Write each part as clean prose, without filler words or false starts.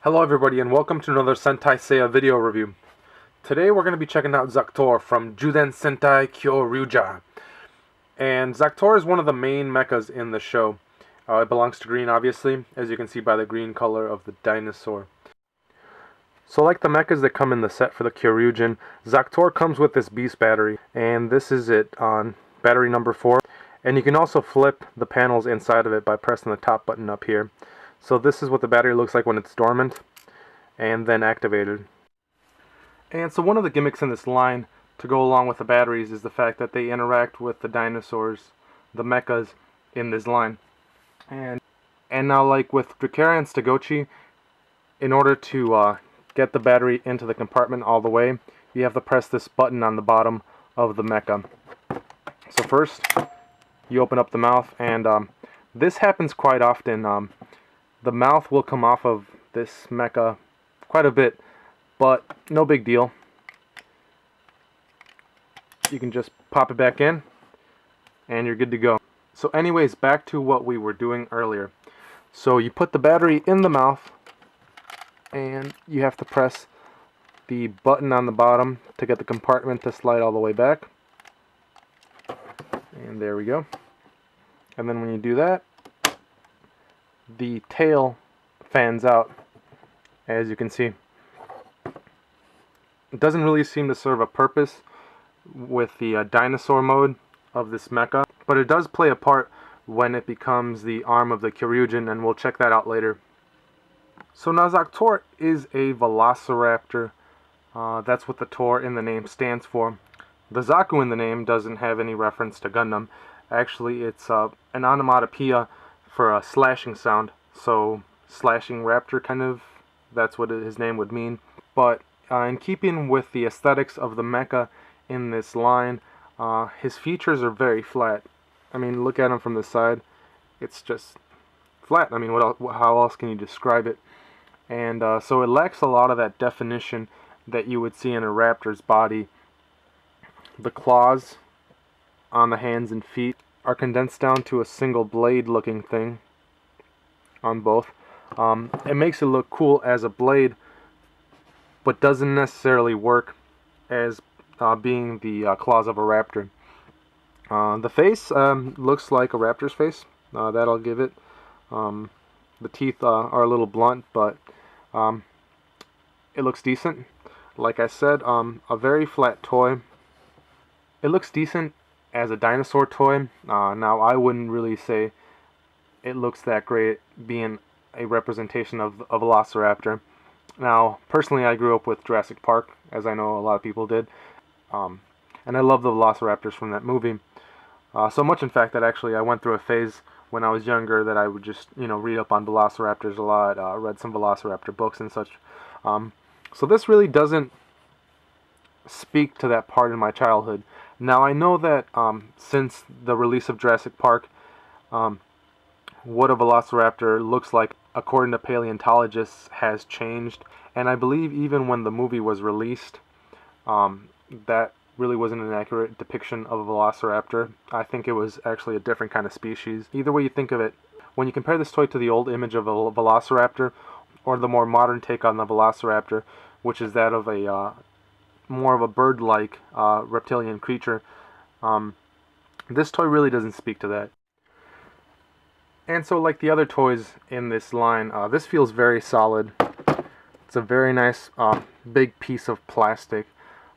Hello everybody and welcome to another Sentai Seiya video review. Today we're going to be checking out Zakutor from Jyuden Sentai Kyoryuger. And Zakutor is one of the main mechas in the show. It belongs to green obviously, as you can see by the green color of the dinosaur. So like the mechas that come in the set for the Kyoryujin, Zakutor comes with this beast battery. And this is it on battery number 4. And you can also flip the panels inside of it by pressing the top button up here. So this is what the battery looks like when it's dormant and then activated. And so one of the gimmicks in this line to go along with the batteries is the fact that they interact with the dinosaurs, the mechas in this line. And now like with Dracera and Stegochi, in order to get the battery into the compartment all the way, you have to press this button on the bottom of the mecha. So first, you open up the mouth, and this happens quite often. The mouth will come off of this mecha quite a bit, but no big deal. You can just pop it back in, and you're good to go. So anyways, back to what we were doing earlier. So you put the battery in the mouth, and you have to press the button on the bottom to get the compartment to slide all the way back. And there we go. And then when you do that, the tail fans out, as you can see. It doesn't really seem to serve a purpose with the dinosaur mode of this mecha, but it does play a part when it becomes the arm of the Kyoryujin, and we'll check that out later. So now Zakutor is a velociraptor. That's what the Tor in the name stands for. The Zaku in the name doesn't have any reference to Gundam. Actually, it's an onomatopoeia for a slashing sound, so slashing raptor kind of, that's what his name would mean. But in keeping with the aesthetics of the mecha in this line, his features are very flat. I mean, look at him from the side, it's just flat. I mean, how else can you describe it? And so it lacks a lot of that definition that you would see in a raptor's body. The claws on the hands and feet are condensed down to a single blade looking thing on both. It makes it look cool as a blade, but doesn't necessarily work as being the claws of a raptor. The face looks like a raptor's face, that I'll give it. The teeth are a little blunt, but it looks decent. Like I said, a very flat toy. It looks decent as a dinosaur toy. Now I wouldn't really say it looks that great being a representation of a velociraptor. Now personally I grew up with Jurassic Park, as I know a lot of people did, and I love the velociraptors from that movie. So much in fact that actually I went through a phase when I was younger that I would just read up on velociraptors a lot, read some velociraptor books and such. So this really doesn't speak to that part in my childhood. Now I know that since the release of Jurassic Park, what a velociraptor looks like according to paleontologists has changed, and I believe even when the movie was released, that really wasn't an accurate depiction of a velociraptor. I think it was actually a different kind of species. Either way you think of it, when you compare this toy to the old image of a velociraptor, or the more modern take on the velociraptor, which is that of a more of a bird-like reptilian creature, this toy really doesn't speak to that. And so like the other toys in this line, this feels very solid. It's a very nice big piece of plastic.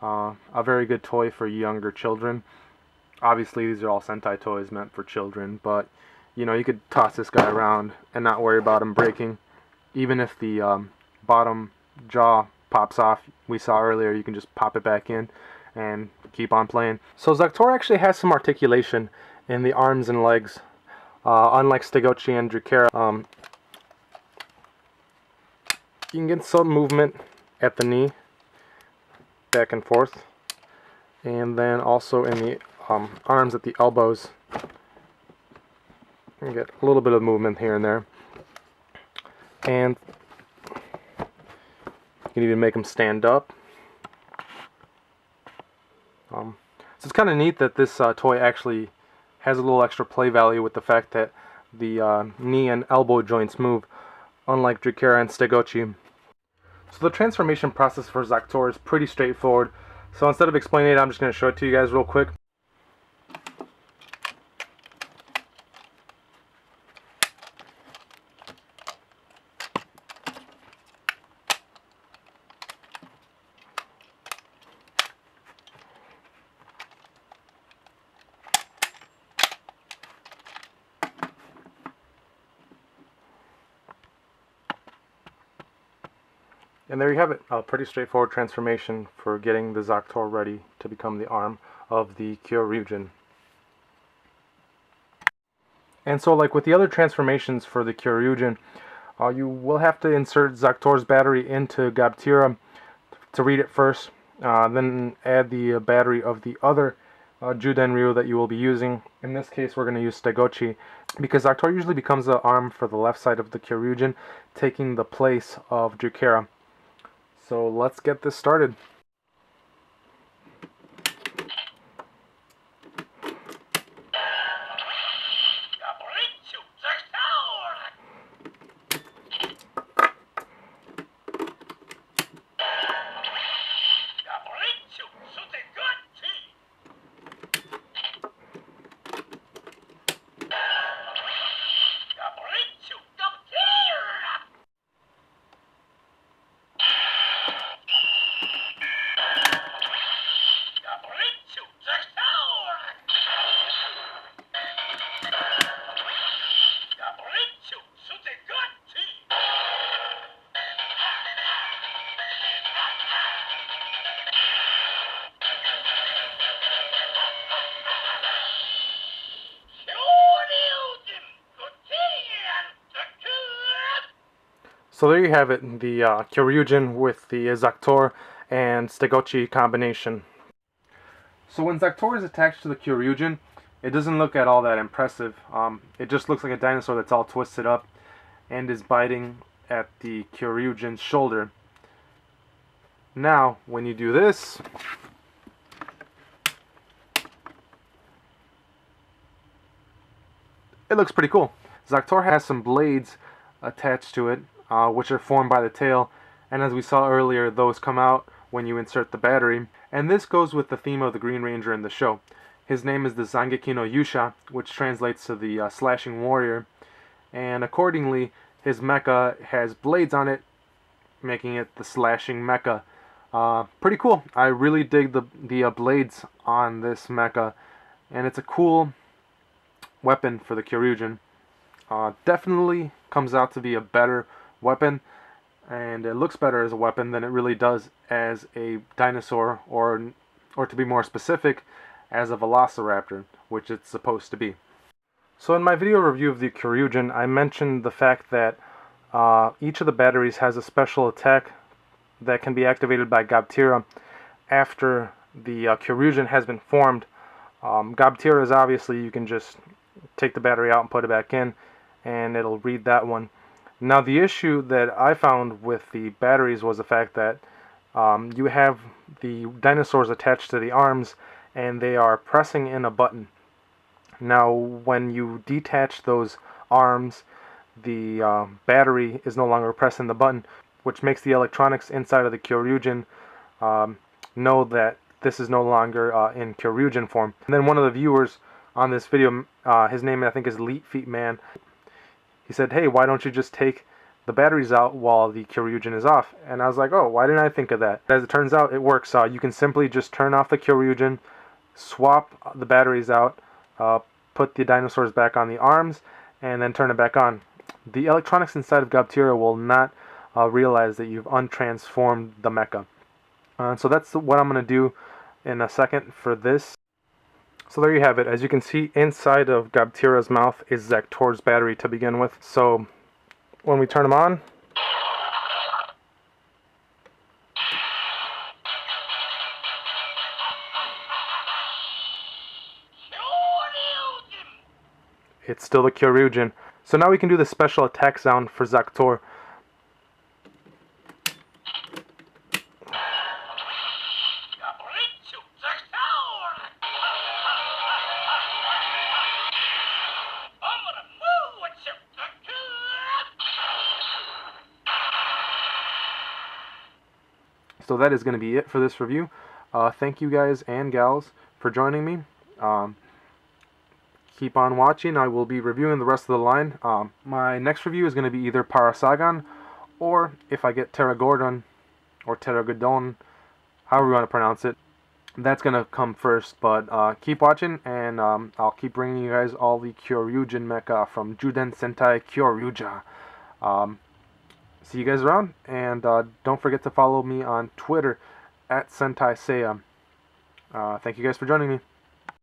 A very good toy for younger children. Obviously these are all Sentai toys meant for children, but you could toss this guy around and not worry about him breaking. Even if the bottom jaw pops off, we saw earlier, you can just pop it back in and keep on playing. So Zakutor actually has some articulation in the arms and legs, unlike Stegochi and Dracera. You can get some movement at the knee, back and forth, and then also in the arms at the elbows. You get a little bit of movement here and there, and you can even make them stand up. So it's kind of neat that this toy actually has a little extra play value with the fact that the knee and elbow joints move, unlike Dracera and Stegochi. So the transformation process for Zakutor is pretty straightforward. So instead of explaining it, I'm just going to show it to you guys real quick. And there you have it, a pretty straightforward transformation for getting the Zakutor ready to become the arm of the Kyoryujin. And so like with the other transformations for the Kyoryujin, you will have to insert Zakutor's battery into Gabtira to read it first, then add the battery of the other Jyuden Ryu that you will be using. In this case we're going to use Stegochi, because Zakutor usually becomes the arm for the left side of the Kyoryujin, taking the place of Jukera. So let's get this started. So there you have it, the Kyoryujin with the Zakutor and Stegochi combination. So when Zakutor is attached to the Kyoryujin, it doesn't look at all that impressive. It just looks like a dinosaur that's all twisted up and is biting at the Kyoryujin's shoulder. Now, when you do this, it looks pretty cool. Zakutor has some blades attached to it, which are formed by the tail, and as we saw earlier, those come out when you insert the battery. And this goes with the theme of the Green Ranger in the show. His name is the Zangeki no Yusha, which translates to the slashing warrior, and accordingly his mecha has blades on it, making it the slashing mecha. Pretty cool. I really dig the blades on this mecha, and it's a cool weapon for the Kyoryujin. Definitely comes out to be a better weapon, and it looks better as a weapon than it really does as a dinosaur, or to be more specific, as a velociraptor, which it's supposed to be. So in my video review of the Kyoryujin, I mentioned the fact that each of the batteries has a special attack that can be activated by Gabtira after the Kyoryujin has been formed. Gabtira is obviously, you can just take the battery out and put it back in, and it'll read that one. Now the issue that I found with the batteries was the fact that you have the dinosaurs attached to the arms, and they are pressing in a button. Now when you detach those arms, the battery is no longer pressing the button, which makes the electronics inside of the Kyoryujin know that this is no longer in Kyoryujin form. And then one of the viewers on this video, his name I think is Elite Feet Man, he said, hey, why don't you just take the batteries out while the Kyoryujin is off? And I was like, oh, why didn't I think of that? As it turns out, it works. You can simply just turn off the Kyoryujin, swap the batteries out, put the dinosaurs back on the arms, and then turn it back on. The electronics inside of Gabtira will not realize that you've untransformed the mecha. So that's what I'm going to do in a second for this. So there you have it. As you can see, inside of Gabtira's mouth is Zakutor's battery to begin with. So when we turn them on, it's still the Kyoryujin. So now we can do the special attack sound for Zakutor. So that is going to be it for this review. Thank you guys and gals for joining me. Keep on watching. I will be reviewing the rest of the line. My next review is going to be either Parasagan, or if I get Terragordon, or Terragodon, however you want to pronounce it, that's going to come first. But keep watching, and I'll keep bringing you guys all the Kyoryujin mecha from Jyuden Sentai Kyoryuger. See you guys around, and don't forget to follow me on Twitter at Sentai Seiya. Thank you guys for joining me.